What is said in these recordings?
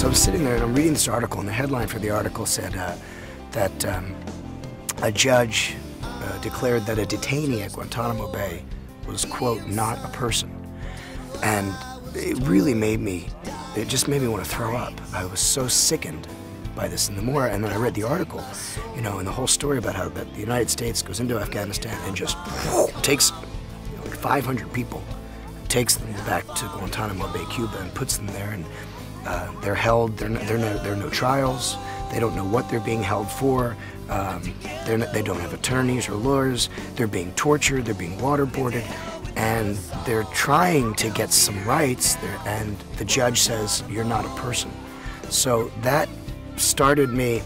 So I was sitting there and I'm reading this article, and the headline for the article said that a judge declared that a detainee at Guantánamo Bay was, quote, not a person. And it really just made me want to throw up. I was so sickened by this. And then I read the article, you know, and the whole story about how that the United States goes into Afghanistan and just takes like 500 people, takes them back to Guantánamo Bay, Cuba, and puts them there, and they're held. There are no trials. They don't know what they're being held for. They don't have attorneys or lawyers. They're being tortured. They're being waterboarded, and they're trying to get some rights. And the judge says, "You're not a person." So that started me.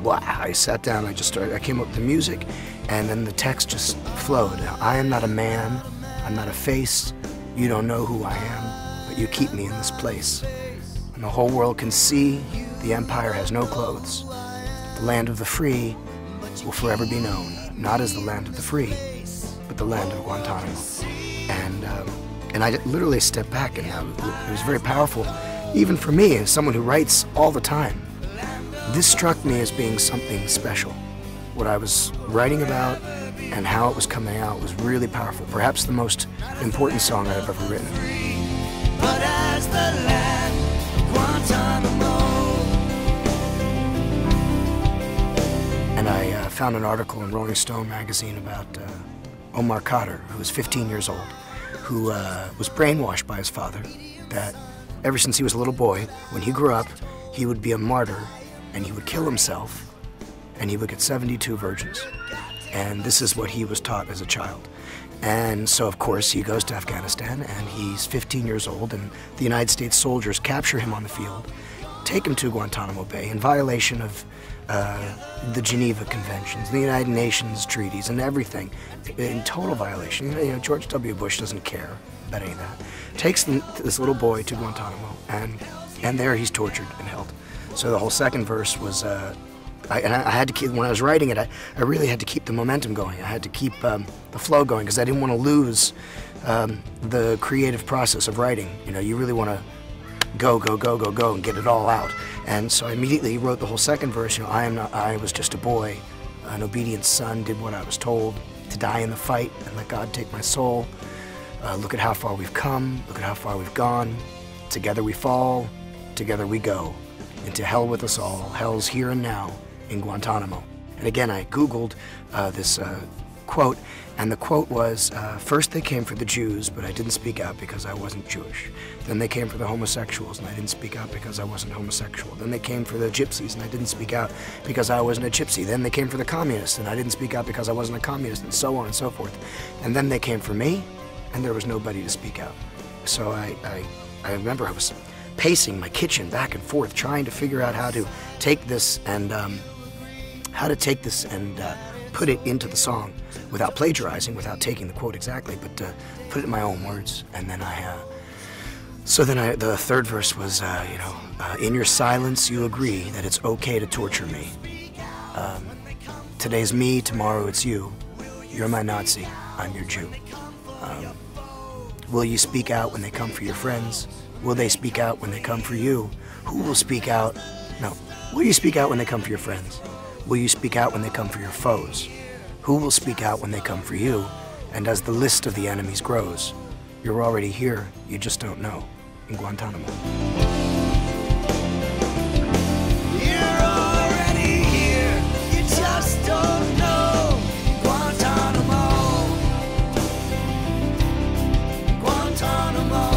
I sat down. I came up with the music, and then the text just flowed. I am not a man. I'm not a face. You don't know who I am, but you keep me in this place. And the whole world can see the empire has no clothes. The land of the free will forever be known, not as the land of the free, but the land of Guantánamo. And I literally stepped back, and it was very powerful, even for me, as someone who writes all the time. This struck me as being something special. What I was writing about and how it was coming out was really powerful. Perhaps the most important song I've ever written. But as the land of Guantánamo. And I found an article in Rolling Stone magazine about Omar Khader, who was 15 years old, who was brainwashed by his father that ever since he was a little boy, when he grew up, he would be a martyr and he would kill himself and he would get 72 virgins. And this is what he was taught as a child. And so, of course, he goes to Afghanistan, and he's 15 years old, and the United States soldiers capture him on the field, take him to Guantánamo Bay in violation of the Geneva Conventions, the United Nations treaties, and everything, in total violation. You know, George W. Bush doesn't care about any of that. Takes this little boy to Guantánamo, and there he's tortured and held. So the whole second verse was, I had to keep, when I was writing it, I really had to keep the momentum going. I had to keep the flow going, because I didn't want to lose the creative process of writing. You know, you really want to go, go, go, go, go, and get it all out. And so I immediately wrote the whole second verse. You know, I was just a boy, an obedient son, did what I was told, to die in the fight and let God take my soul. Look at how far we've come, look at how far we've gone. Together we fall, together we go. Into hell with us all, hell's here and now in Guantánamo. And again, I Googled this quote, and the quote was, first they came for the Jews, but I didn't speak out because I wasn't Jewish. Then they came for the homosexuals, and I didn't speak out because I wasn't homosexual. Then they came for the gypsies, and I didn't speak out because I wasn't a gypsy. Then they came for the communists, and I didn't speak out because I wasn't a communist, and so on and so forth. And then they came for me, and there was nobody to speak out. So I remember I was pacing my kitchen back and forth, trying to figure out how to take this and put it into the song without plagiarizing, without taking the quote exactly, but put it in my own words. And then the third verse was, in your silence you agree that it's okay to torture me, Today's me, tomorrow it's you. You're my Nazi, I'm your Jew. Will you speak out when they come for your friends? Will they speak out when they come for you? Who will speak out? No. Will you speak out when they come for your friends? Will you speak out when they come for your foes? Who will speak out when they come for you? And as the list of the enemies grows, you're already here, you just don't know, in Guantánamo. You're already here, you just don't know. Guantánamo. Guantánamo.